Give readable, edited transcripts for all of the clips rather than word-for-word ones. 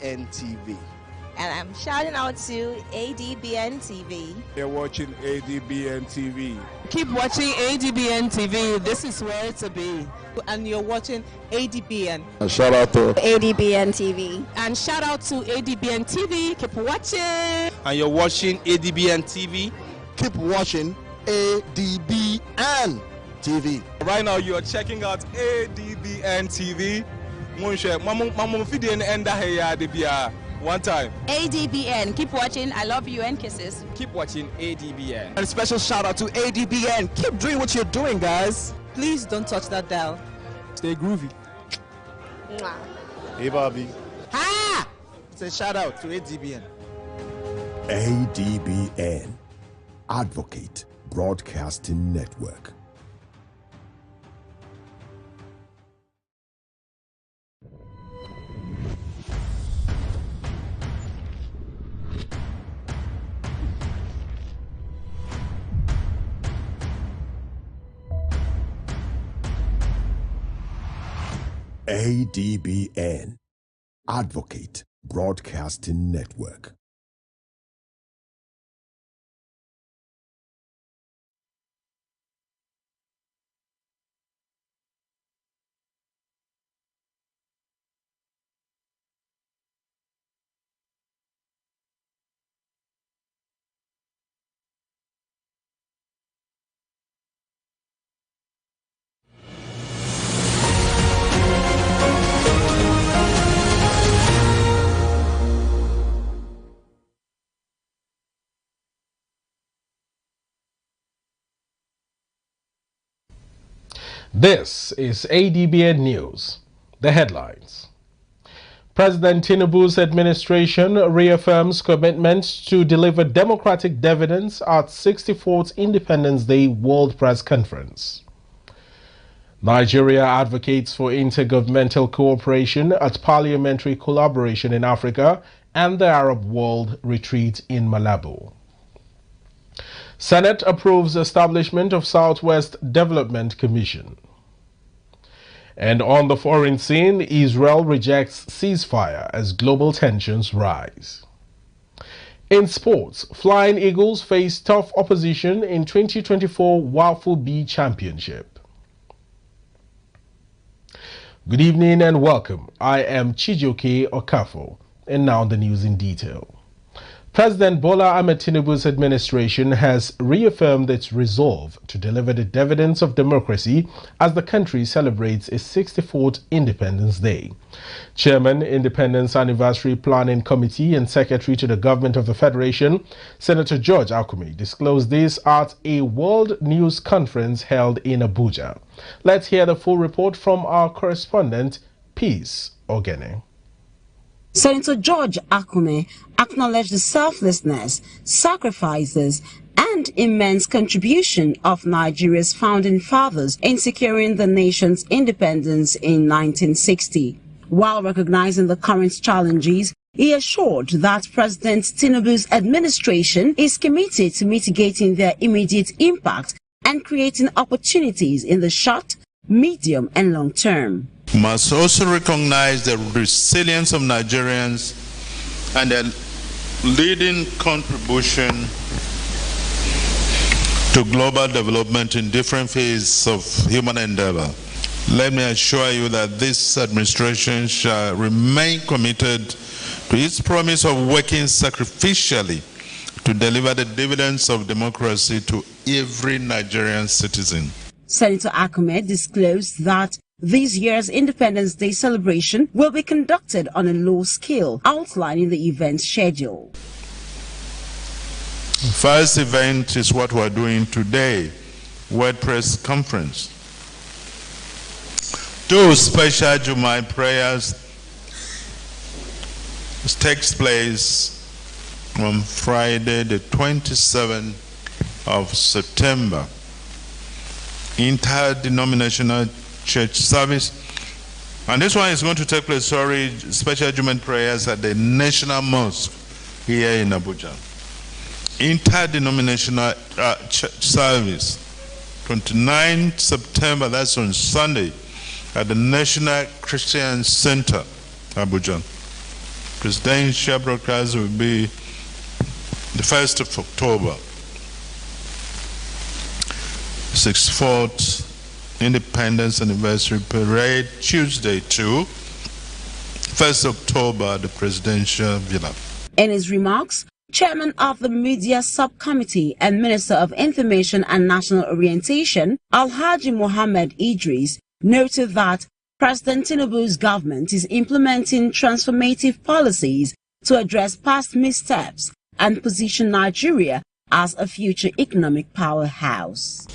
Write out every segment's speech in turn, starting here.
NTV. And I'm shouting out to ADBN TV. You're watching ADBN TV. Keep watching ADBN TV. This is where to be. And you're watching ADBN. And shout out to ADBN TV. And shout out to ADBN TV. Keep watching. And you're watching ADBN TV. keep watching ADBN TV. Right now, you are checking out ADBN TV. One time. ADBN. Keep watching. I love you and kisses. Keep watching ADBN. And a special shout out to ADBN. Keep doing what you're doing, guys. Please don't touch that dial. Stay groovy. Mwah. Hey, Bobby. Ha! It's a shout out to ADBN. ADBN, Advocate Broadcasting Network. ADBN, Advocate Broadcasting Network. This is ADBN News. The headlines. President Tinubu's administration reaffirms commitment to deliver democratic dividends at 64th Independence Day World Press Conference. Nigeria advocates for intergovernmental cooperation at Parliamentary Collaboration in Africa and the Arab World Retreat in Malabo. Senate approves establishment of Southwest Development Commission. And on the foreign scene, Israel rejects ceasefire as global tensions rise. In sports, Flying Eagles face tough opposition in 2024 WAFU B Championship. Good evening and welcome. I am Chijoke Okafo, and now the news in detail. President Bola Ahmed Tinubu's administration has reaffirmed its resolve to deliver the dividends of democracy as the country celebrates its 64th Independence Day. Chairman, Independence Anniversary Planning Committee and Secretary to the Government of the Federation, Senator George Akume, disclosed this at a World News Conference held in Abuja. Let's hear the full report from our correspondent, Peace Ogene. Senator George Akume acknowledged the selflessness, sacrifices, and immense contribution of Nigeria's founding fathers in securing the nation's independence in 1960. While recognizing the current challenges, he assured that President Tinubu's administration is committed to mitigating their immediate impact and creating opportunities in the short, medium, and long term. We must also recognize the resilience of Nigerians and their leading contribution to global development in different phases of human endeavor. Let me assure you that this administration shall remain committed to its promise of working sacrificially to deliver the dividends of democracy to every Nigerian citizen. Senator Akume disclosed that this year's Independence Day celebration will be conducted on a low scale, outlining the event schedule. First event is what we're doing today, World Press Conference. 2 special Jumai prayers takes place on Friday, the 27th of September. Interdenominational church service, and this one is going to take place, special Jumat prayers at the National Mosque here in Abuja. Interdenominational church service, 29th September, that's on Sunday, at the National Christian Center, Abuja. presidential broadcast will be the 1st of October, 64th Independence Anniversary Parade, Tuesday to 1st October, the presidential villa. In his remarks, Chairman of the Media Subcommittee and Minister of Information and National Orientation, Alhaji Mohammed Idris, noted that President Tinubu's government is implementing transformative policies to address past missteps and position Nigeria as a future economic powerhouse.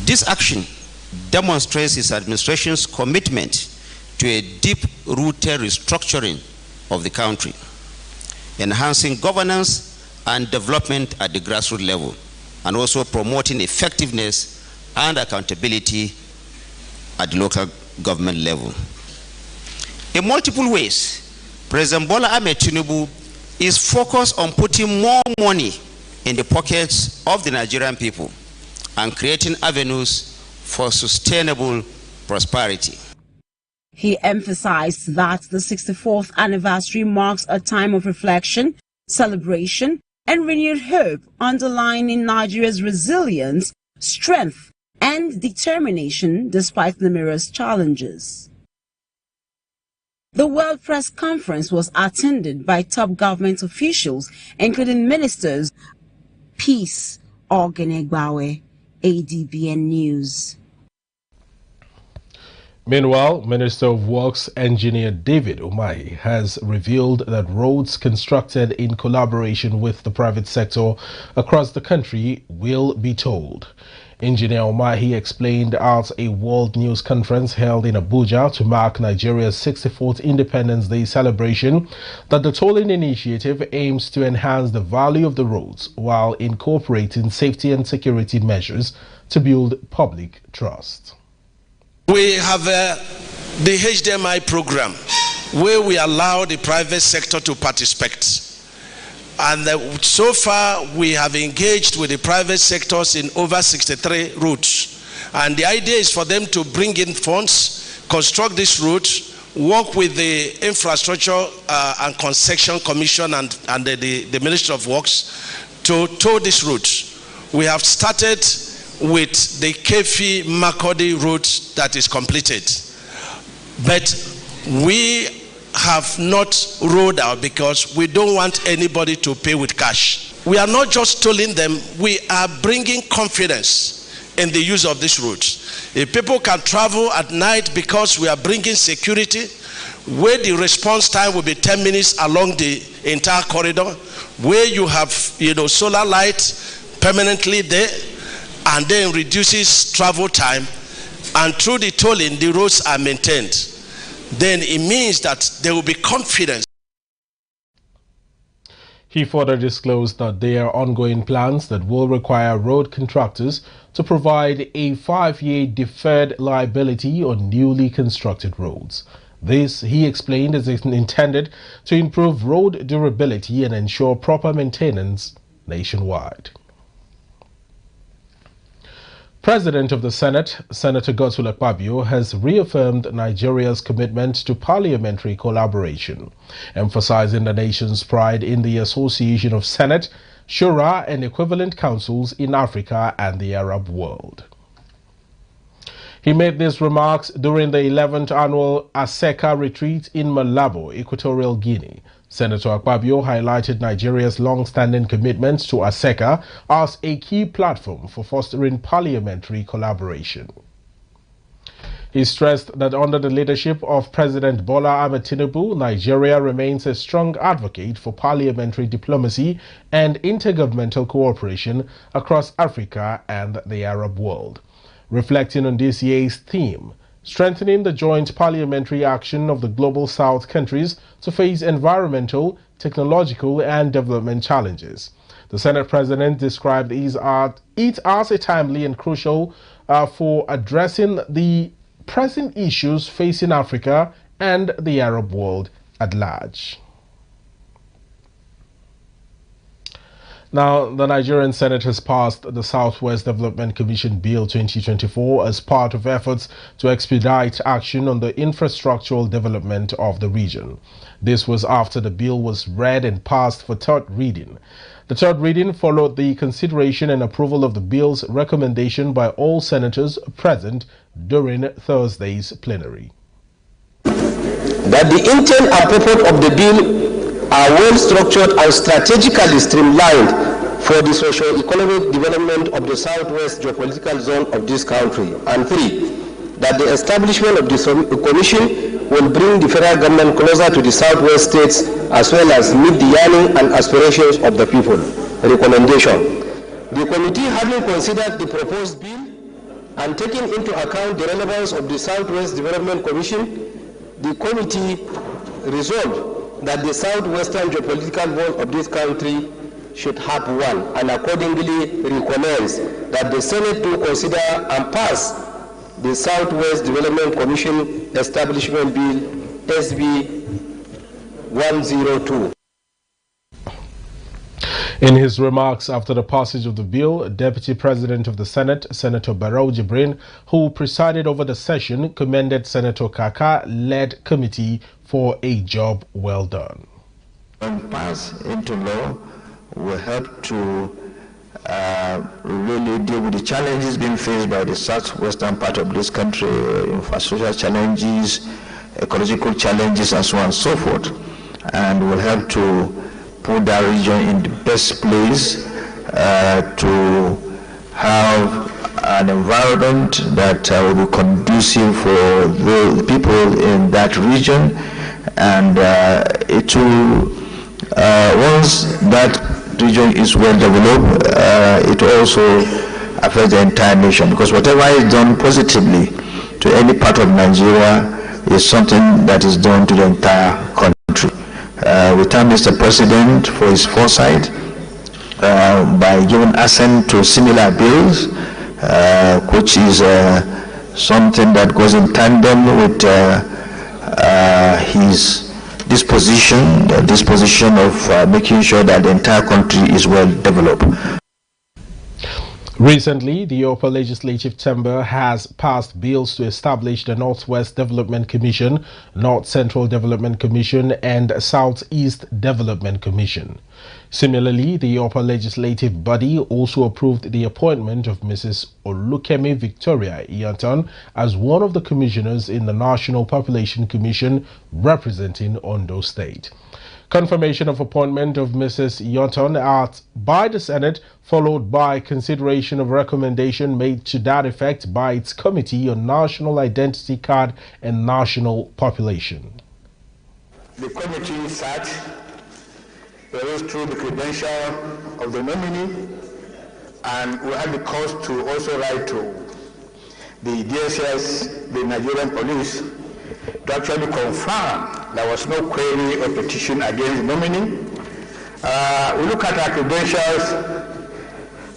This action demonstrates his administration's commitment to a deep-rooted restructuring of the country, enhancing governance and development at the grassroots level, and also promoting effectiveness and accountability at the local government level. In multiple ways, President Bola Ahmed Tinubu is focused on putting more money in the pockets of the Nigerian people and creating avenues for sustainable prosperity. He emphasized that the 64th anniversary marks a time of reflection, celebration, and renewed hope, underlining Nigeria's resilience, strength, and determination despite numerous challenges. The World Press Conference was attended by top government officials, including ministers. Peace Ogenegbawe, ADBN News. Meanwhile, Minister of Works Engineer David Umahi has revealed that roads constructed in collaboration with the private sector across the country will be tolled. Engineer Umahi explained at a World News Conference held in Abuja to mark Nigeria's 64th Independence Day celebration that the tolling initiative aims to enhance the value of the roads while incorporating safety and security measures to build public trust. We have the HDMI program where we allow the private sector to participate. And so far we have engaged with the private sectors in over 63 routes. And the idea is for them to bring in funds, construct these routes, work with the Infrastructure and Concession Commission and the Ministry of Works to tow these routes. We have started with the Kefi Makurdi route that is completed, but we have not rolled out because we don't want anybody to pay with cash. We are not just tolling them, we are bringing confidence in the use of these routes. If people can travel at night because we are bringing security, where the response time will be 10 minutes along the entire corridor, where you have solar light permanently there, and then reduces travel time, and through the tolling the roads are maintained, then it means that there will be confidence. He further disclosed that there are ongoing plans that will require road contractors to provide a 5-year deferred liability on newly constructed roads. This, he explained, is intended to improve road durability and ensure proper maintenance nationwide. President of the Senate, Senator Godswill Akpabio, has reaffirmed Nigeria's commitment to parliamentary collaboration, emphasizing the nation's pride in the association of Senate, Shura, and equivalent councils in Africa and the Arab world. He made these remarks during the 11th annual ASECA retreat in Malabo, Equatorial Guinea. Senator Akpabio highlighted Nigeria's long-standing commitment to ASECA as a key platform for fostering parliamentary collaboration. He stressed that under the leadership of President Bola Ahmed Tinubu, Nigeria remains a strong advocate for parliamentary diplomacy and intergovernmental cooperation across Africa and the Arab world. Reflecting on this year's theme, strengthening the joint parliamentary action of the Global South countries to face environmental, technological, and development challenges. The Senate President described it as a timely and crucial for addressing the pressing issues facing Africa and the Arab world at large. Now, the Nigerian Senate has passed the Southwest Development Commission Bill 2024 as part of efforts to expedite action on the infrastructural development of the region. This was after the bill was read and passed for third reading. The third reading followed the consideration and approval of the bill's recommendation by all senators present during Thursday's plenary. That the intent and purpose of the bill are well structured and strategically streamlined for the socio-economic development of the southwest geopolitical zone of this country. And 3, that the establishment of the commission will bring the federal government closer to the southwest states as well as meet the yearning and aspirations of the people. Recommendation. The committee, having considered the proposed bill and taking into account the relevance of the Southwest Development Commission, the committee resolved that the southwestern geopolitical zone of this country should have one, and accordingly recommends that the Senate do consider and pass the Southwest Development Commission Establishment Bill SB 102. In his remarks after the passage of the bill, Deputy President of the Senate, Senator Barrow Jibrin, who presided over the session, commended Senator Kaka-led committee for a job well done. When passed into law, will help to really deal with the challenges being faced by the southwestern part of this country, infrastructure challenges, ecological challenges, and so on and so forth, and will help to put that region in the best place to have an environment that will be conducive for the people in that region, and it will, once that region is well developed, it also affects the entire nation, because whatever is done positively to any part of Nigeria is something that is done to the entire country. We thank Mr. President for his foresight by giving assent to similar bills, which is something that goes in tandem with his disposition of making sure that the entire country is well developed. Recently, the upper legislative chamber has passed bills to establish the Northwest Development Commission, North Central Development Commission, and Southeast Development Commission. Similarly, the upper legislative body also approved the appointment of Mrs. Olukemi Victoria Iyantan as one of the commissioners in the National Population Commission representing Ondo State. Confirmation of appointment of Mrs. Iyantan by the Senate, followed by consideration of recommendation made to that effect by its Committee on National Identity Card and National Population. The committee sat, perused through the credential of the nominee, and we had the cause to also write to the DSS, the Nigerian police, to actually confirm there was no query or petition against the nominee. We look at her credentials,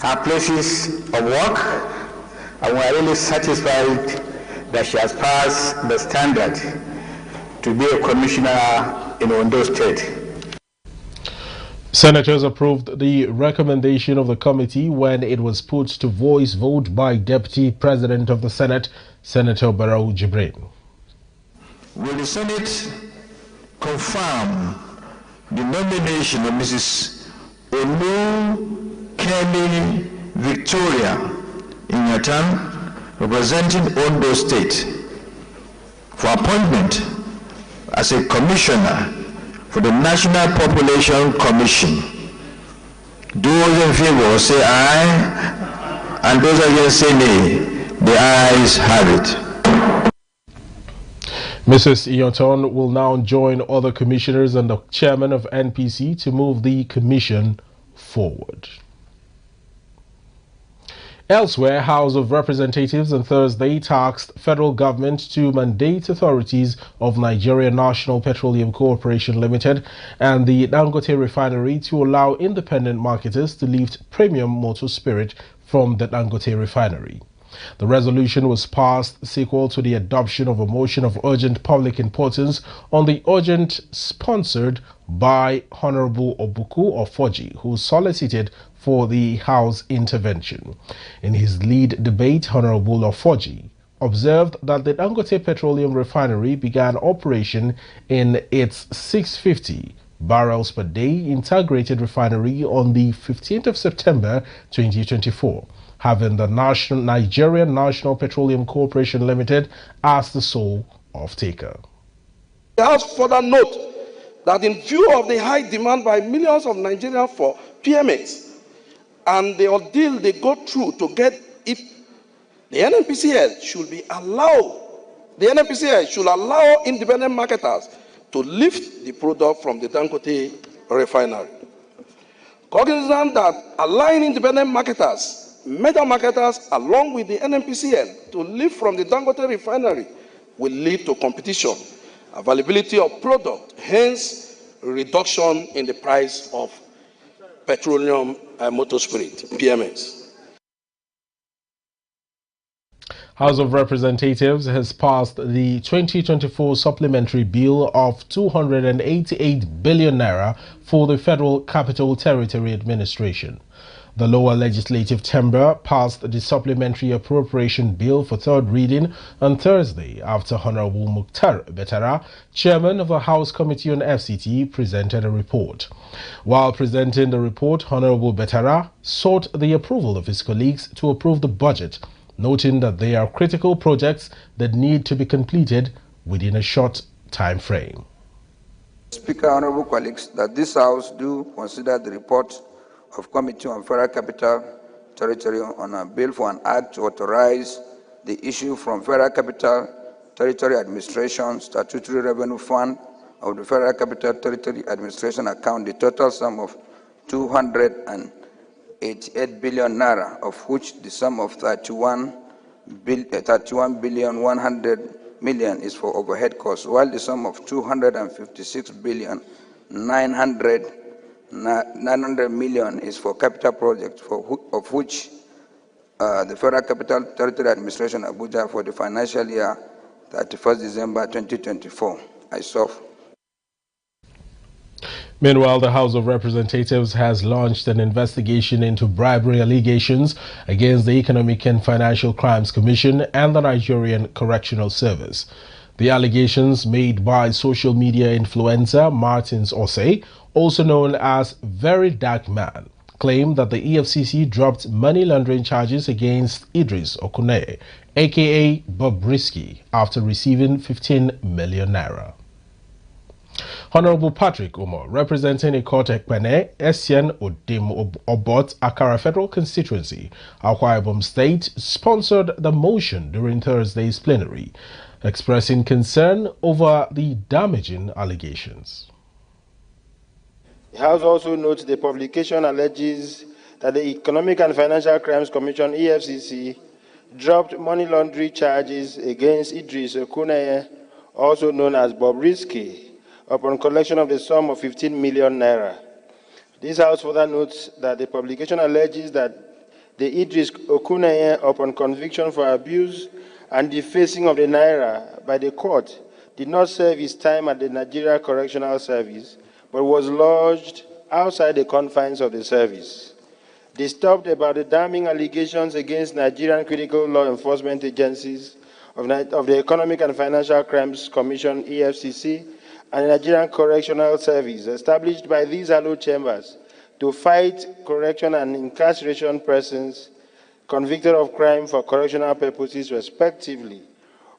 her places of work, and we are really satisfied that she has passed the standard to be a commissioner in Ondo State. Senators approved the recommendation of the committee when it was put to voice vote by Deputy President of the Senate, Senator Barrow Jibrin. Will the Senate confirm the nomination of Mrs. Olukemi Victoria Iyantan, representing Ondo State, for appointment as a commissioner for the National Population Commission? Those in favor say aye, and those against say nay. The ayes have it. Mrs. Iyantan will now join other commissioners and the chairman of NPC to move the commission forward. Elsewhere, House of Representatives on Thursday tasked federal government to mandate authorities of Nigeria National Petroleum Corporation Limited and the Dangote Refinery to allow independent marketers to lift premium motor spirit from the Dangote Refinery. The resolution was passed sequel to the adoption of a motion of urgent public importance on the urgent sponsored by Honorable Obuku Ofoji, who solicited for the House intervention. In his lead debate, Honorable Ofoji observed that the Dangote Petroleum Refinery began operation in its 650 barrels per day integrated refinery on the 15th of September 2024, having the Nigerian National Petroleum Corporation Limited as the sole off-taker. The House further note that in view of the high demand by millions of Nigerians for PMX and the ordeal they go through to get it, the NNPCL should allow independent marketers to lift the product from the Dangote refinery. Cognizant that allowing independent marketers, major marketers, along with the NNPCL to lift from the Dangote refinery will lead to competition, availability of product, hence reduction in the price of petroleum motor spirit, PMS. House of Representatives has passed the 2024 supplementary bill of 288 billion naira for the Federal Capital Territory Administration. The lower legislative chamber passed the supplementary appropriation bill for third reading on Thursday after Honorable Mukhtar Betara, chairman of the House Committee on FCT, presented a report. While presenting the report, Honorable Betara sought the approval of his colleagues to approve the budget, noting that there are critical projects that need to be completed within a short time frame. Speaker, honorable colleagues, that this House do consider the report of Committee on Federal Capital Territory on a bill for an act to authorize the issue from Federal Capital Territory Administration Statutory Revenue Fund of the Federal Capital Territory Administration account the total sum of 288 billion naira, of which the sum of 31,100 million is for overhead costs, while the sum of 256,900 million is for capital projects, of which the Federal Capital Territory Administration Abuja for the financial year 31st December 2024. I serve. Meanwhile, the House of Representatives has launched an investigation into bribery allegations against the Economic and Financial Crimes Commission and the Nigerian Correctional Service. The allegations made by social media influencer Martins Osei, also known as Very Dark Man, claim that the EFCC dropped money laundering charges against Idris Okuneye, aka Bobrisky, after receiving 15 million naira. Honorable Patrick Omo, representing Ikote Ekpene, Essien Odim Obot, Akara Federal Constituency, Akwa Ibom State, sponsored the motion during Thursday's plenary, expressing concern over the damaging allegations. The House also notes the publication alleges that the Economic and Financial Crimes Commission, EFCC, dropped money laundering charges against Idris Okuneye, also known as Bobrisky, upon collection of the sum of 15 million naira. This House further notes that the publication alleges that the Idris Okuneye, upon conviction for abuse and defacing of the naira by the court, did not serve his time at the Nigeria Correctional Service, but was lodged outside the confines of the service. Disturbed about the damning allegations against Nigerian critical law enforcement agencies of the Economic and Financial Crimes Commission, EFCC, and the Nigerian Correctional Service, established by these hallowed chambers to fight correction and incarceration persons convicted of crime for correctional purposes, respectively,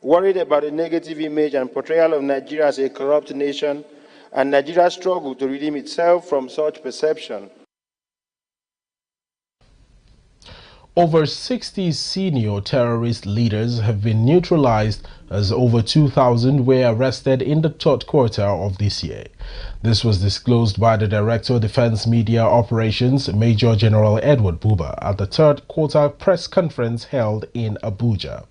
worried about the negative image and portrayal of Nigeria as a corrupt nation and Nigeria's struggle to redeem itself from such perception. Over 60 senior terrorist leaders have been neutralized as over 2,000 were arrested in the third quarter of this year. This was disclosed by the Director of Defense Media Operations, Major General Edward Buba, at the third quarter press conference held in Abuja.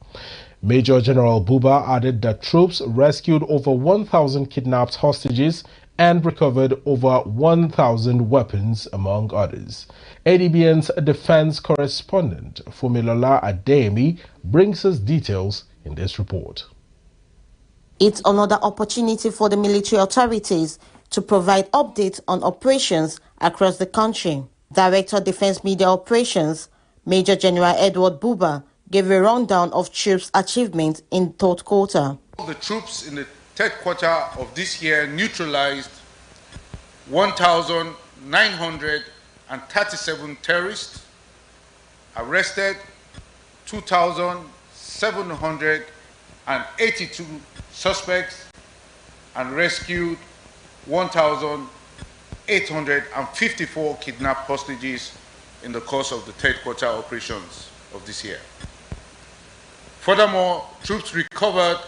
Major General Buba added that troops rescued over 1,000 kidnapped hostages and recovered over 1,000 weapons, among others. ADBN's defense correspondent, Fumilola Adeyemi, brings us details in this report. It's another opportunity for the military authorities to provide updates on operations across the country. Director of Defense Media Operations, Major General Edward Buba, gave a rundown of troops' achievements in third quarter. The troops in the third quarter of this year neutralized 1,937 terrorists, arrested 2,782 suspects, and rescued 1,854 kidnapped hostages in the course of the third quarter operations of this year. Furthermore, troops recovered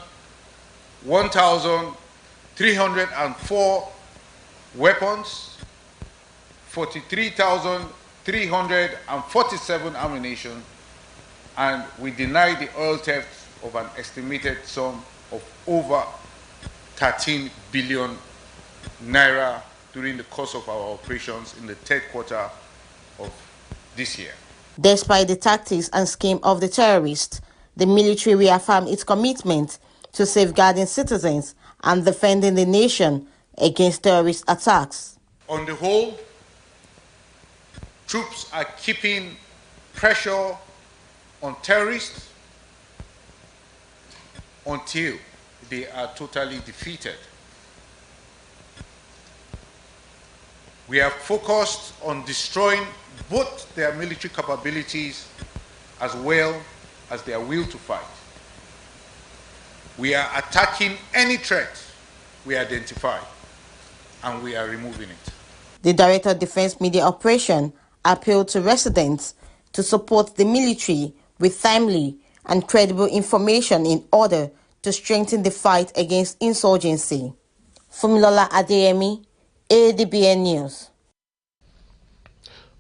1,304 weapons, 43,347 ammunition, and we denied the oil theft of an estimated sum of over 13 billion naira during the course of our operations in the third quarter of this year. Despite the tactics and scheme of the terrorists, the military reaffirmed its commitment to safeguarding citizens and defending the nation against terrorist attacks. On the whole, troops are keeping pressure on terrorists until they are totally defeated. We are focused on destroying both their military capabilities as well as their will to fight. We are attacking any threat we identify, and we are removing it. The Director of Defense Media Operation appealed to residents to support the military with timely and credible information in order to strengthen the fight against insurgency. Fumilola Adeyemi, ADBN News.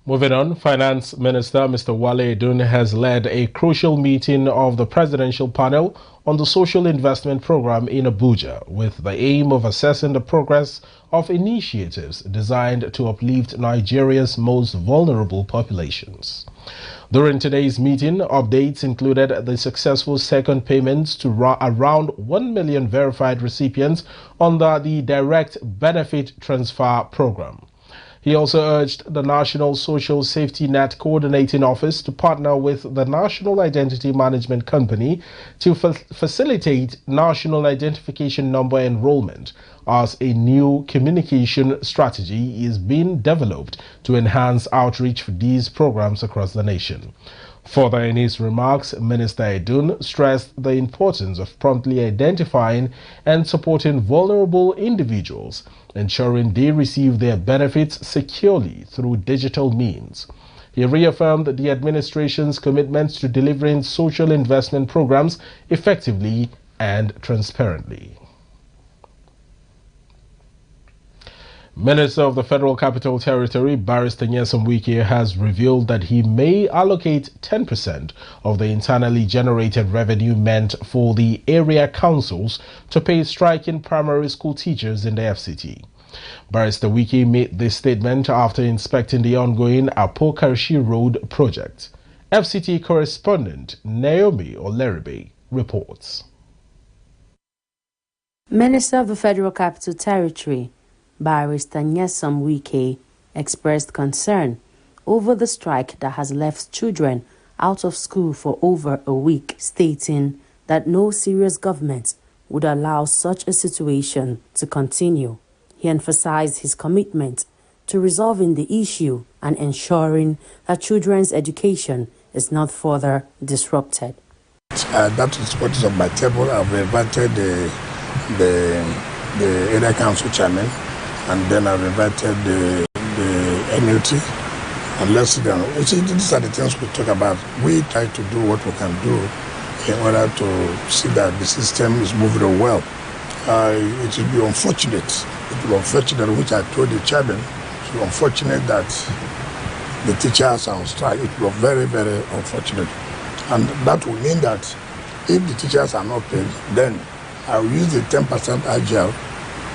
Moving on, Finance Minister Mr. Wale Edun has led a crucial meeting of the Presidential Panel on the Social Investment Program in Abuja with the aim of assessing the progress of initiatives designed to uplift Nigeria's most vulnerable populations. During today's meeting, updates included the successful second payments to around 1 million verified recipients under the Direct Benefit Transfer Program. He also urged the National Social Safety Net Coordinating Office to partner with the National Identity Management Company to facilitate National Identification Number enrollment as a new communication strategy is being developed to enhance outreach for these programs across the nation. Further in his remarks, Minister Edun stressed the importance of promptly identifying and supporting vulnerable individuals, ensuring they receive their benefits securely through digital means. He reaffirmed the administration's commitment to delivering social investment programs effectively and transparently. Minister of the Federal Capital Territory, Barrister Nyesom Wike, has revealed that he may allocate 10% of the internally generated revenue meant for the area councils to pay striking primary school teachers in the FCT. Barrister Wike made this statement after inspecting the ongoing Apokarishi Road project. FCT correspondent Naomi Oleribe reports. Minister of the Federal Capital Territory, Barrister Nyesom Wike, expressed concern over the strike that has left children out of school for over a week, stating that no serious government would allow such a situation to continue. He emphasized his commitment to resolving the issue and ensuring that children's education is not further disrupted. That is what is on my table. I've invited the area council chairman, and then I've invited the NUT, and let's sit down. You see, these are the things we talk about. We try to do what we can do in order to see that the system is moving well. It will be unfortunate. It will be unfortunate, which I told the chairman, it will be unfortunate that the teachers are on strike. It will be very, very unfortunate. And that will mean that if the teachers are not paid, then I will use the 10% IGL,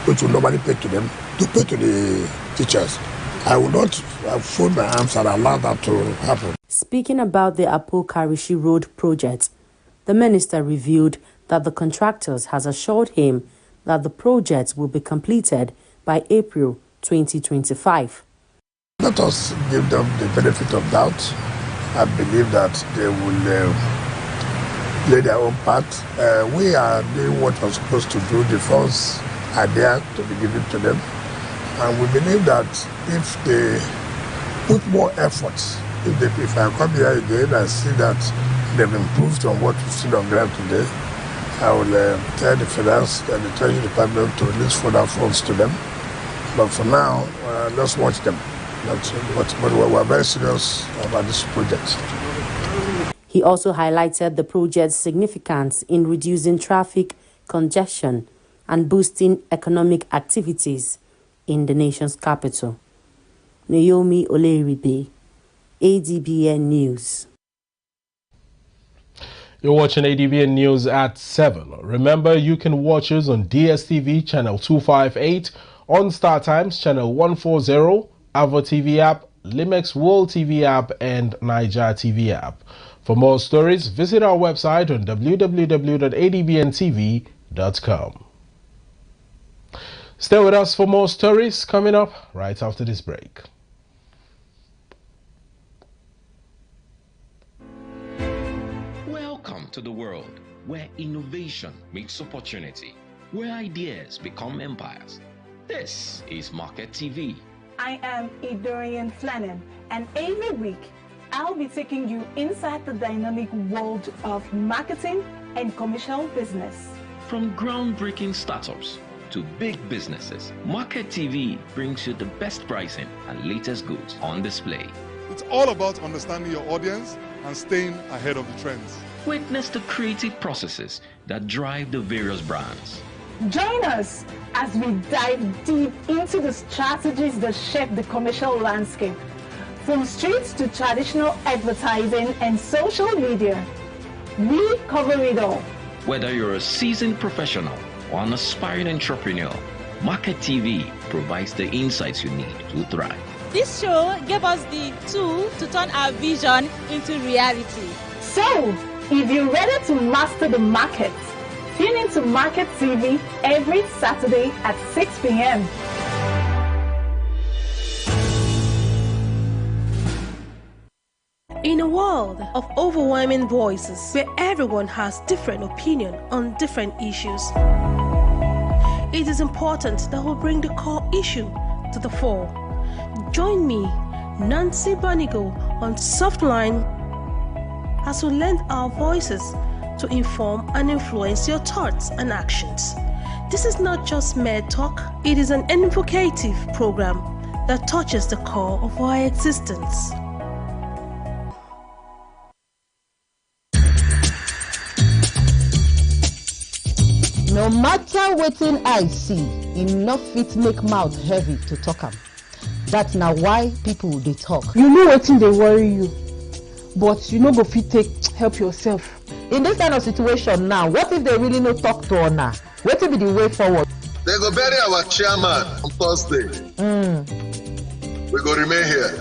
which will nobody pay to them, to pay to the teachers. I will not fold my arms and allow that to happen. Speaking about the Apokarishi Road project, the minister revealed that the contractors has assured him that the project will be completed by April 2025. Let us give them the benefit of doubt. I believe that they will play their own part. We are doing what we're supposed to do. The funds are there to be given to them. And we believe that if they put more efforts, if I come here again and see that they've improved on what we've seen on ground today, I will tell the finance and the treasury department to release further funds to them. But for now, let's watch them. But we're very serious about this project. He also highlighted the project's significance in reducing traffic congestion and boosting economic activities in the nation's capital. Naomi Oleribe, ADBN News. You're watching ADBN News at 7. Remember, you can watch us on DSTV channel 258, on Star Times channel 140, Avo TV app, Limex World TV app, and Niger TV app. For more stories, visit our website on www.adbntv.com. Stay with us for more stories coming up right after this break. Welcome to the world where innovation meets opportunity, where ideas become empires. This is Market TV. I am Idorian Flannan, and every week I'll be taking you inside the dynamic world of marketing and commercial business. From groundbreaking startups to big businesses, Market TV brings you the best pricing and latest goods on display. It's all about understanding your audience and staying ahead of the trends. Witness the creative processes that drive the various brands. Join us as we dive deep into the strategies that shape the commercial landscape. From streets to traditional advertising and social media, we cover it all. Whether you're a seasoned professional or an aspiring entrepreneur, Market TV provides the insights you need to thrive. This show gave us the tool to turn our vision into reality. So, if you're ready to master the market, tune into Market TV every Saturday at 6 p.m. In a world of overwhelming voices where everyone has different opinion on different issues, it is important that we bring the core issue to the fore. Join me, Nancy Banigo, on Softline as we lend our voices to inform and influence your thoughts and actions. This is not just mere talk, it is an invocative program that touches the core of our existence. No matter wetin I see, enough fit make mouth heavy to talk am. That's now why people they talk. You know wetin dey worry you, but you no go fit take help yourself. In this kind of situation now, what if they really no talk to Ona? What will be the way forward? They go bury our chairman on Thursday. We go remain here.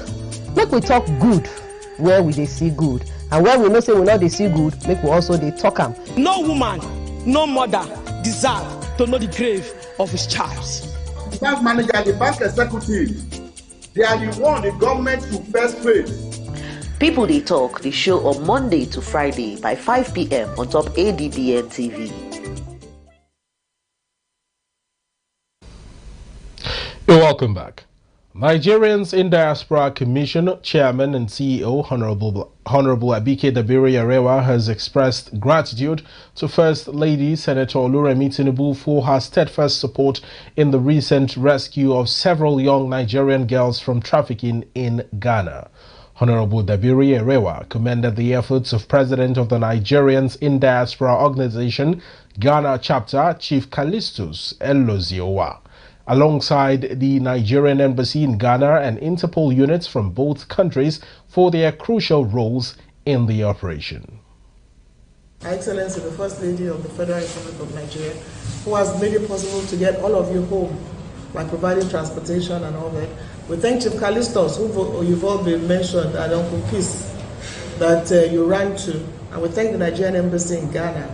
Make we talk good where we dey see good, and where we know say we not dey see good, make we also dey talk am. No woman, no mother deserve to know the grave of his child. The bank manager and the bank executive, they are the one the government should first pay. People They Talk, the show on Monday to Friday by 5 p.m. on top ADBN TV. You're welcome back. Nigerians in Diaspora Commission Chairman and CEO Honorable Abike Dabiri-Arewa has expressed gratitude to First Lady Senator Oluremi Tinubu for her steadfast support in the recent rescue of several young Nigerian girls from trafficking in Ghana. Honorable Dabiri-Arewa commended the efforts of President of the Nigerians in Diaspora Organization, Ghana Chapter, Chief Callistus Eloziowa, alongside the Nigerian Embassy in Ghana and Interpol units from both countries for their crucial roles in the operation. Her Excellency, the First Lady of the Federal Republic of Nigeria, who has made it possible to get all of you home by providing transportation and all that. We thank Chief Callistus, who you've all been mentioned, and Uncle Peace, that you ran to. And we thank the Nigerian Embassy in Ghana,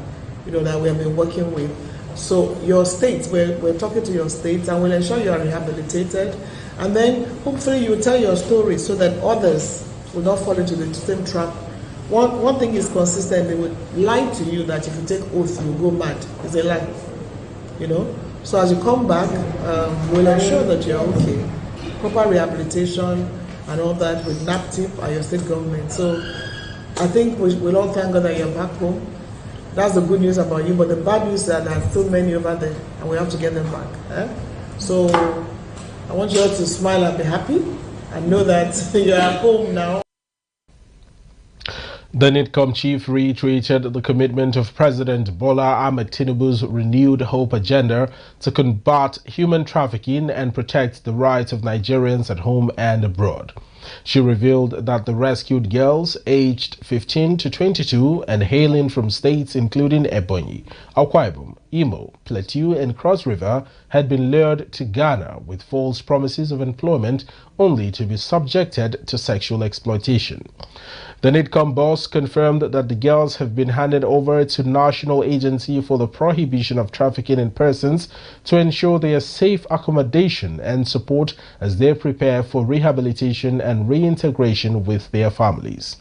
that we have been working with. So your states, we're talking to your states, and we'll ensure you are rehabilitated. And then hopefully you tell your story so that others will not fall into the same trap. One thing is consistent, they would lie to you that if you take oath, you will go mad. It's a lie, you know. So as you come back, we'll ensure that you're okay. Proper rehabilitation and all that with NAPTIP and your state government. So I think we'll all thank God that you're back home. That's the good news about you, but the bad news is that there are so many over there, and we have to get them back. So I want you all to smile and be happy, and know that you're at home now. The NIDCOM chief reiterated the commitment of President Bola Ahmed Tinubu's renewed hope agenda to combat human trafficking and protect the rights of Nigerians at home and abroad. She revealed that the rescued girls aged 15 to 22 and hailing from states including Ebonyi, Akwa Ibom, Imo, Plateau and Cross River had been lured to Ghana with false promises of employment only to be subjected to sexual exploitation. The NIDCOM boss confirmed that the girls have been handed over to National Agency for the Prohibition of Trafficking in Persons to ensure their safe accommodation and support as they prepare for rehabilitation and reintegration with their families.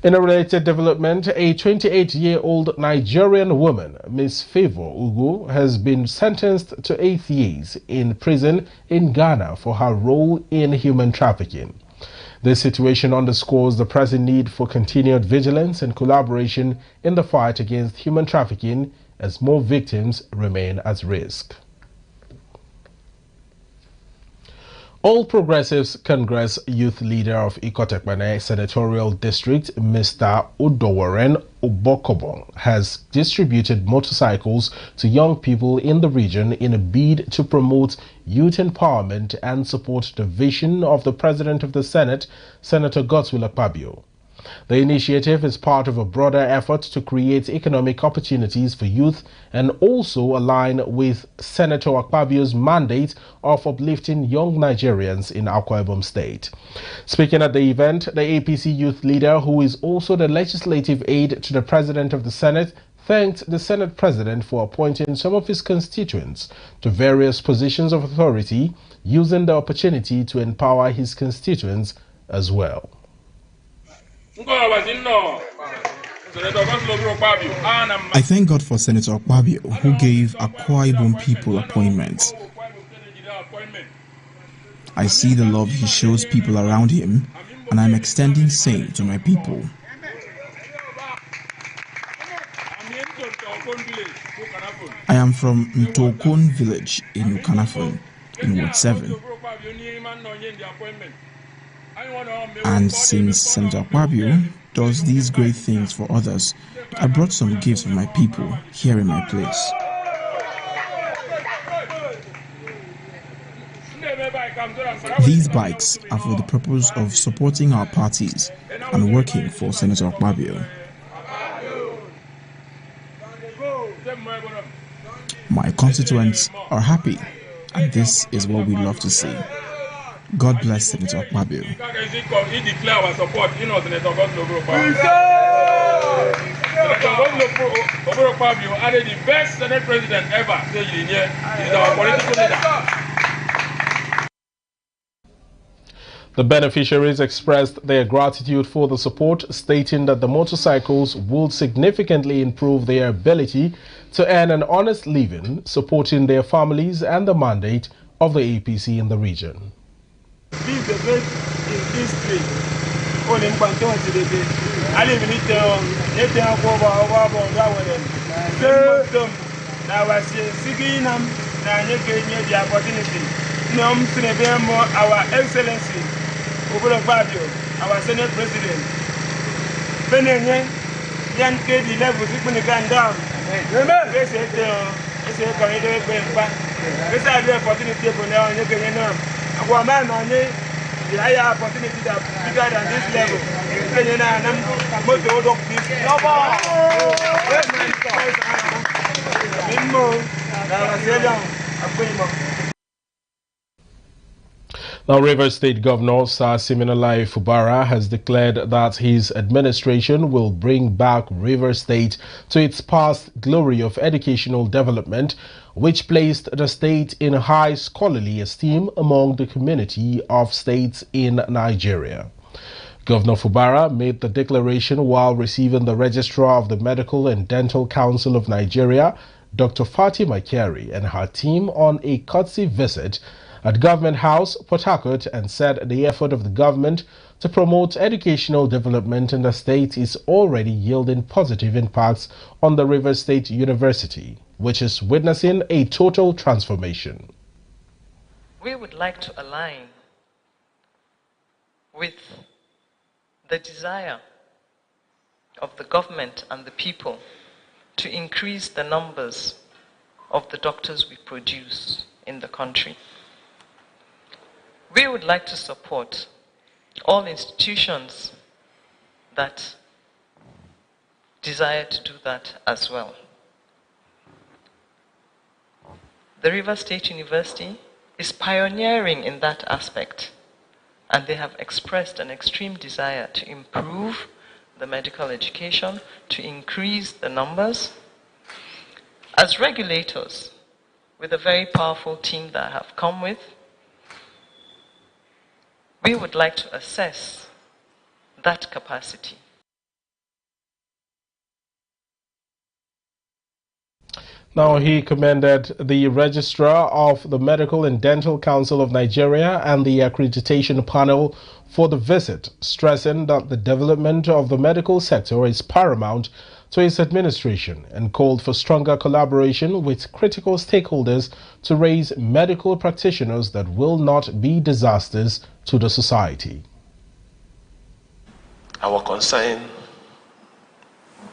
In a related development, a 28-year-old Nigerian woman, Miss Favor Ugo, has been sentenced to 8 years in prison in Ghana for her role in human trafficking. This situation underscores the pressing need for continued vigilance and collaboration in the fight against human trafficking as more victims remain at risk. All Progressives Congress youth leader of Ikotekpene Senatorial District, Mr. Udowaren Obokobong, has distributed motorcycles to young people in the region in a bid to promote youth empowerment and support the vision of the President of the Senate, Senator Godswill Akpabio. The initiative is part of a broader effort to create economic opportunities for youth and also align with Senator Akpabio's mandate of uplifting young Nigerians in Akwa Ibom State. Speaking at the event, the APC youth leader, who is also the legislative aide to the President of the Senate, thanked the Senate President for appointing some of his constituents to various positions of authority, using the opportunity to empower his constituents as well. I thank God for Senator Akpabio, who gave Akwa Ibom people appointments. I see the love he shows people around him, and I'm extending same to my people. I am from Ntokon village in Ukanafon, in Ward 7. And since Senator Akpabio does these great things for others, I brought some gifts for my people here in my place. These bikes are for the purpose of supporting our parties and working for Senator Akpabio. My constituents are happy, and this is what we love to see. God bless Senator Akpabio. He declared our support in Senator Godswill Akpabio added the best Senate President ever. He's our political leader. The beneficiaries expressed their gratitude for the support, stating that the motorcycles will significantly improve their ability to earn an honest living, supporting their families and the mandate of the APC in the region. This is the best in history. Only in Banton today. I live in it. Now I say, seeking them, now you gave me the opportunity. Now I'm saying more our excellency, Obokobong Akpabio, our Senate President. Benenye, yan KD level, sipuni can down. Amen. This is a corridor going back. This is the opportunity for now. You can know. Our man on the higher opportunity that bigger than this level. Now, Rivers State Governor Sir Siminalayi Fubara has declared that his administration will bring back Rivers State to its past glory of educational development, which placed the state in high scholarly esteem among the community of states in Nigeria. Governor Fubara made the declaration while receiving the Registrar of the Medical and Dental Council of Nigeria, Dr. Fatima Kyari, and her team on a courtesy visit at Government House, Port Harcourt, and said the effort of the government to promote educational development in the state is already yielding positive impacts on the Rivers State University, which is witnessing a total transformation. We would like to align with the desire of the government and the people to increase the numbers of the doctors we produce in the country. We would like to support all institutions that desire to do that as well. The Rivers State University is pioneering in that aspect, and they have expressed an extreme desire to improve the medical education, to increase the numbers. As regulators, with a very powerful team that I have come with, we would like to assess that capacity. Now, he commended the Registrar of the Medical and Dental Council of Nigeria and the accreditation panel for the visit, stressing that the development of the medical sector is paramount to his administration, and called for stronger collaboration with critical stakeholders to raise medical practitioners that will not be disasters to the society. Our concern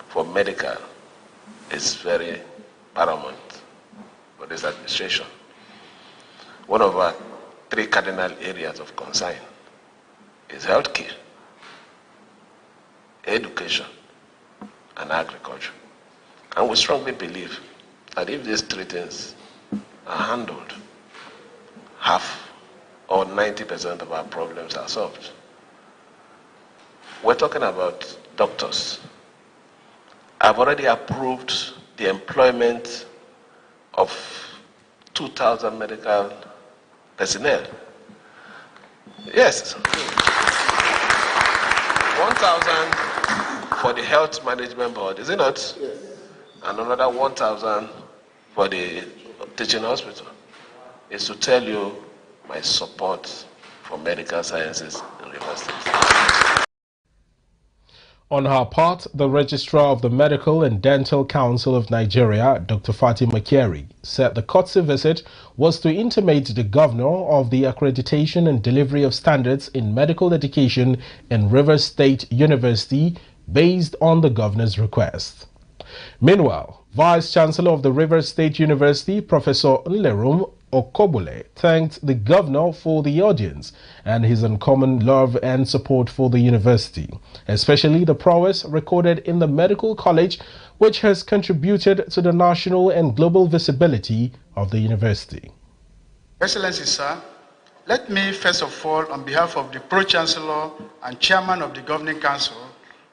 for medical is very paramount for this administration. One of our three cardinal areas of concern is healthcare, education, and agriculture. And we strongly believe that if these three things are handled, half or 90% of our problems are solved. We're talking about doctors. I've already approved the employment of 2,000 medical personnel. Yes. 1,000 for the health management board, is it not? Yes. And another 1,000 for the teaching hospital. Is to tell you my support for medical sciences in Rivers State. On her part, the Registrar of the Medical and Dental Council of Nigeria, Dr. Fatima Kyari, said the courtesy visit was to intimate the governor of the accreditation and delivery of standards in medical education in Rivers State University based on the governor's request. Meanwhile, Vice-Chancellor of the Rivers State University, Professor Nlerum Okobule, thanked the governor for the audience and his uncommon love and support for the university, especially the prowess recorded in the medical college, which has contributed to the national and global visibility of the university. Excellency, sir, let me first of all, on behalf of the Pro-Chancellor and Chairman of the Governing Council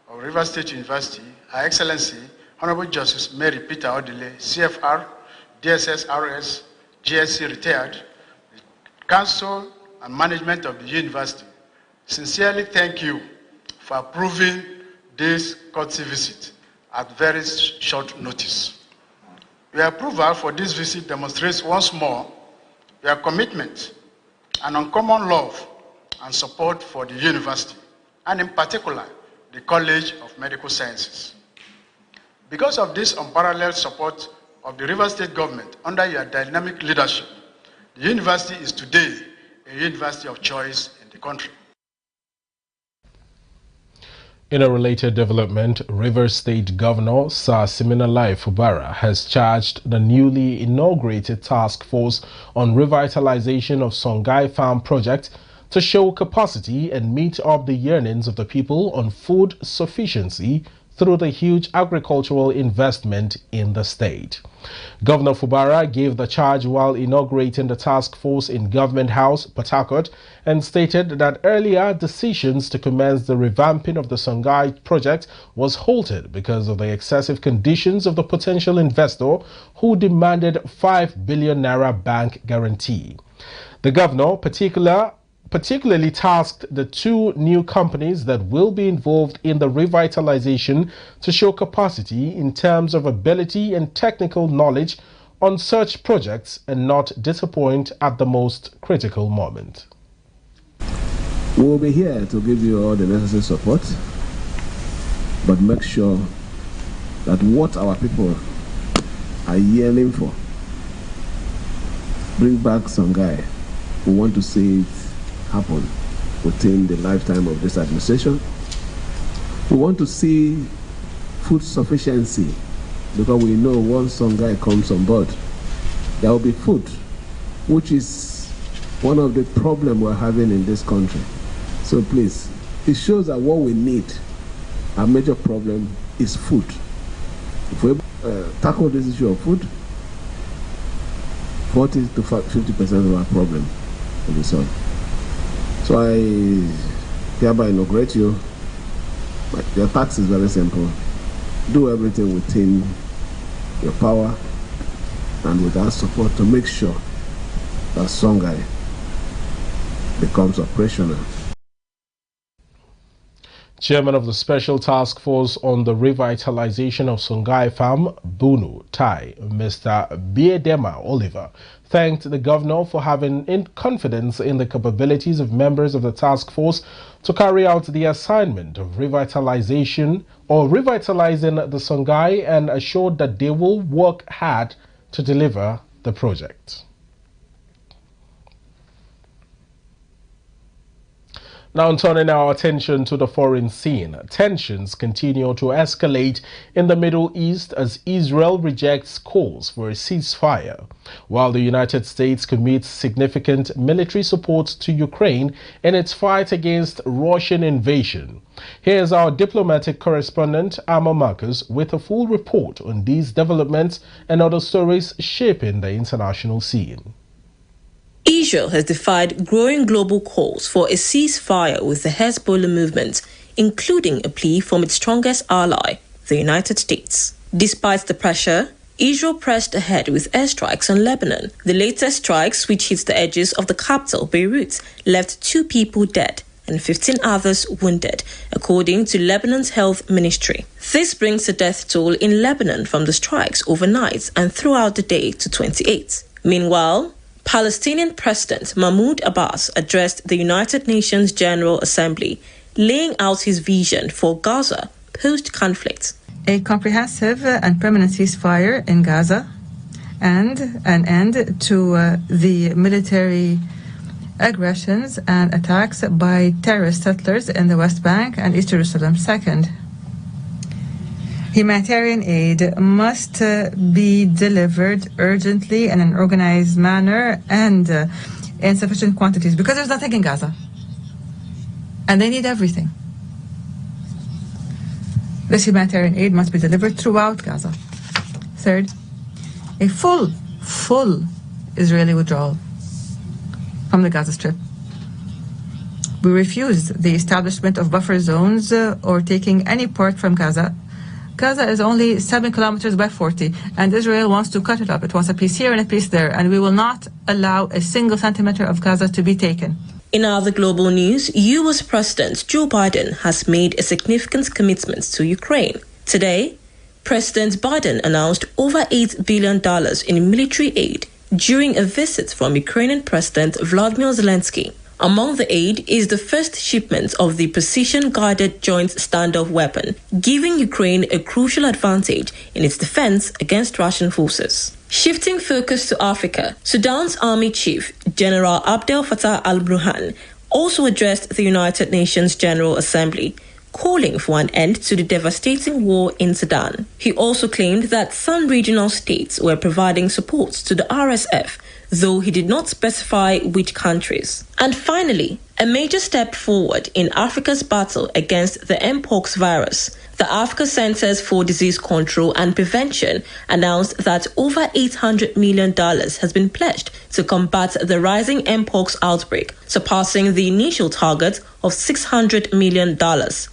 of Rivers State University, Her Excellency, Honorable Justice Mary Peter Odile, CFR, DSS RS, GSC retired, the Council and Management of the University, sincerely thank you for approving this courtesy visit at very short notice. Your approval for this visit demonstrates once more your commitment and uncommon love and support for the university, and in particular, the College of Medical Sciences. Because of this unparalleled support of the Rivers State government under your dynamic leadership, the university is today a university of choice in the country. In a related development, Rivers State Governor Sir Siminalayi Fubara has charged the newly inaugurated task force on revitalization of Songhai Farm project to show capacity and meet up the yearnings of the people on food sufficiency through the huge agricultural investment in the state. Governor Fubara gave the charge while inaugurating the task force in Government House, Port Harcourt, and stated that earlier decisions to commence the revamping of the Songhai project was halted because of the excessive conditions of the potential investor who demanded 5 billion naira bank guarantee. The governor particularly tasked the 2 new companies that will be involved in the revitalization to show capacity in terms of ability and technical knowledge on such projects and not disappoint at the most critical moment. We will be here to give you all the necessary support, but make sure that what our people are yearning for, bring back Songhai. We want to see it happen within the lifetime of this administration. We want to see food sufficiency, because we know once Songhai comes on board, there will be food, which is one of the problems we're having in this country. So please, it shows that what we need, our major problem is food. If we tackle this issue of food, 40 to 50% of our problem will be solved. So I hereby inaugurate you. Your task is very simple. Do everything within your power and with our support to make sure that Songhai becomes operational. Chairman of the Special Task Force on the Revitalization of Songhai Farm, Bunu Tai, Mr. Biedema Oliver, thanked the governor for having confidence in the capabilities of members of the task force to carry out the assignment of revitalizing the Songhai, and assured that they will work hard to deliver the project. Now turning our attention to the foreign scene, tensions continue to escalate in the Middle East as Israel rejects calls for a ceasefire, while the United States commits significant military support to Ukraine in its fight against Russian invasion. Here's our diplomatic correspondent, Amma Marcus, with a full report on these developments and other stories shaping the international scene. Israel has defied growing global calls for a ceasefire with the Hezbollah movement, including a plea from its strongest ally, the United States. Despite the pressure, Israel pressed ahead with airstrikes on Lebanon. The latest strikes, which hit the edges of the capital, Beirut, left 2 people dead and 15 others wounded, according to Lebanon's health ministry. This brings the death toll in Lebanon from the strikes overnight and throughout the day to 28. Meanwhile, Palestinian President Mahmoud Abbas addressed the United Nations General Assembly, laying out his vision for Gaza post-conflict. A comprehensive and permanent ceasefire in Gaza and an end to the military aggressions and attacks by terrorist settlers in the West Bank and East Jerusalem. Second, humanitarian aid must be delivered urgently in an organized manner and in sufficient quantities, because there's nothing in Gaza and they need everything. This humanitarian aid must be delivered throughout Gaza. Third, a full Israeli withdrawal from the Gaza Strip. We refused the establishment of buffer zones or taking any part from Gaza. Gaza is only 7 kilometers by 40, and Israel wants to cut it up. It wants a piece here and a piece there, and we will not allow a single centimeter of Gaza to be taken. In other global news, US President Joe Biden has made a significant commitment to Ukraine. Today, President Biden announced over $8 billion in military aid during a visit from Ukrainian President Volodymyr Zelensky. Among the aid is the first shipment of the precision-guided joint standoff weapon, giving Ukraine a crucial advantage in its defense against Russian forces. Shifting focus to Africa, Sudan's army chief, General Abdel Fattah al-Burhan, also addressed the United Nations General Assembly, calling for an end to the devastating war in Sudan. He also claimed that some regional states were providing support to the RSF, though he did not specify which countries. And finally, a major step forward in Africa's battle against the Mpox virus. The Africa Centers for Disease Control and Prevention announced that over $800 million has been pledged to combat the rising Mpox outbreak, surpassing the initial target of $600 million.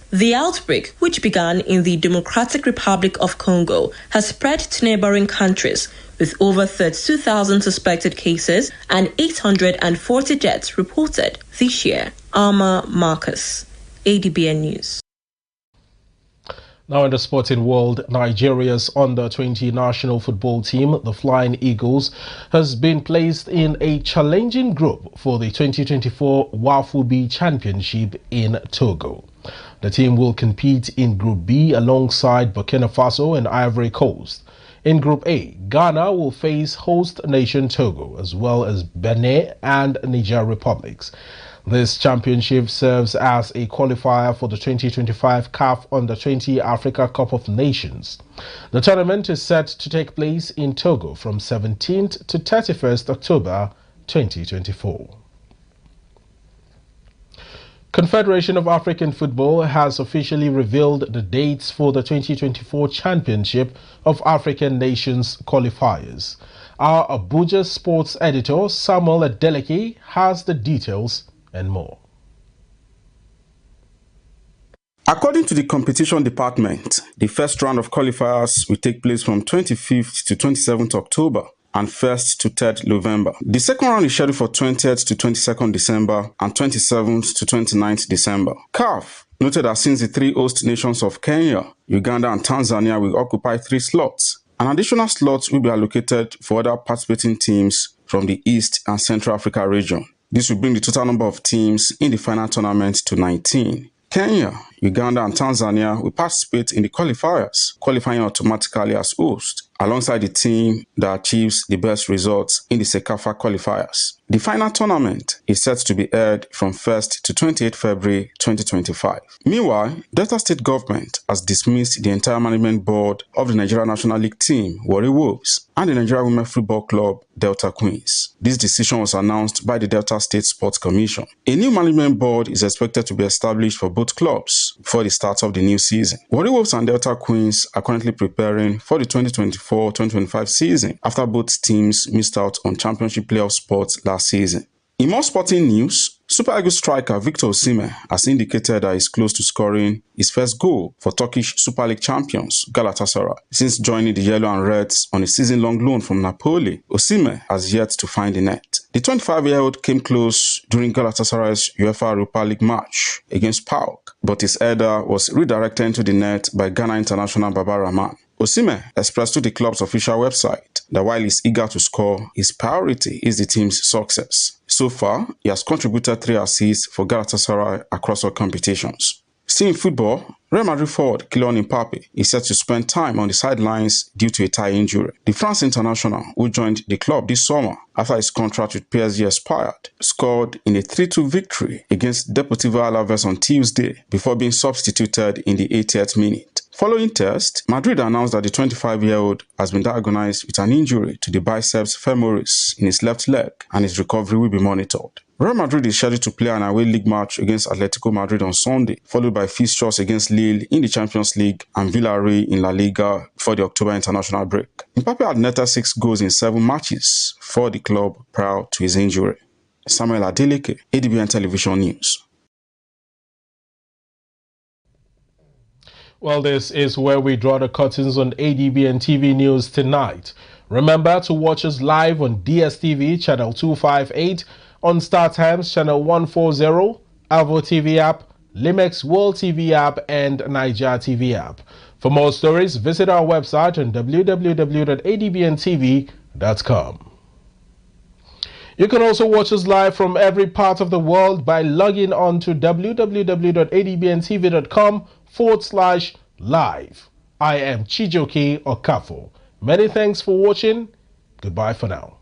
The outbreak, which began in the Democratic Republic of Congo, has spread to neighboring countries, with over 32,000 suspected cases and 840 deaths reported this year. Alma Marcus, ADBN News. Now in the sporting world, Nigeria's under-20 national football team, the Flying Eagles, has been placed in a challenging group for the 2024 WAFUB Championship in Togo. The team will compete in Group B alongside Burkina Faso and Ivory Coast. In Group A, Ghana will face host nation Togo, as well as Benin and Niger Republics. This championship serves as a qualifier for the 2025 CAF Under-20 Africa Cup of Nations. The tournament is set to take place in Togo from 17th to 31st October 2024. Confederation of African Football has officially revealed the dates for the 2024 Championship of African Nations qualifiers. Our Abuja sports editor, Samuel Adeleke, has the details and more. According to the competition department, the first round of qualifiers will take place from 25th to 27th October and 1st to 3rd November. The second round is scheduled for 20th to 22nd December and 27th to 29th December. CAF noted that since the three host nations of Kenya, Uganda and Tanzania will occupy 3 slots, an additional slot will be allocated for other participating teams from the East and Central Africa region. This will bring the total number of teams in the final tournament to 19. Kenya, Uganda and Tanzania will participate in the qualifiers, qualifying automatically as host, alongside the team that achieves the best results in the CECAFA qualifiers. The final tournament is set to be held from 1st to 28th February 2025. Meanwhile, Delta State government has dismissed the entire management board of the Nigeria National League team, Warri Wolves, and the Nigeria Women Football Club, Delta Queens. This decision was announced by the Delta State Sports Commission. A new management board is expected to be established for both clubs before the start of the new season. Warri Wolves and Delta Queens are currently preparing for the 2024-2025 season after both teams missed out on championship playoff spots last season. In more sporting news, Super Eagles striker Victor Osimhen has indicated that he's close to scoring his first goal for Turkish Super League champions Galatasaray. Since joining the Yellow and Reds on a season-long loan from Napoli, Osimhen has yet to find the net. The 25-year-old came close during Galatasaray's UEFA Europa League match against PAOK, but his header was redirected into the net by Ghana international Baba Rahman. Osimhen expressed to the club's official website that while he's eager to score, his priority is the team's success. So far, he has contributed 3 assists for Galatasaray across all competitions. Still in football, Real Madrid forward Kylian Mbappe is set to spend time on the sidelines due to a thigh injury. The France international, who joined the club this summer after his contract with PSG expired, scored in a 3-2 victory against Deportivo Alaves on Tuesday before being substituted in the 80th minute. Following test, Madrid announced that the 25-year-old has been diagnosed with an injury to the biceps femoris in his left leg, and his recovery will be monitored. Real Madrid is scheduled to play an away league match against Atletico Madrid on Sunday, followed by fixtures against Lille in the Champions League and Villarreal in La Liga before the October international break. Mbappe had netted 6 goals in 7 matches for the club prior to his injury. Samuel Adeleke, ADBN Television News. Well, this is where we draw the curtains on ADBN TV News tonight. Remember to watch us live on DSTV channel 258, on Star Times channel 140, Avo TV app, Limex World TV app, and Niger TV app. For more stories, visit our website on www.adbntv.com. You can also watch us live from every part of the world by logging on to www.adbntv.com/live. I am Chijoke Okafo. Many thanks for watching. Goodbye for now.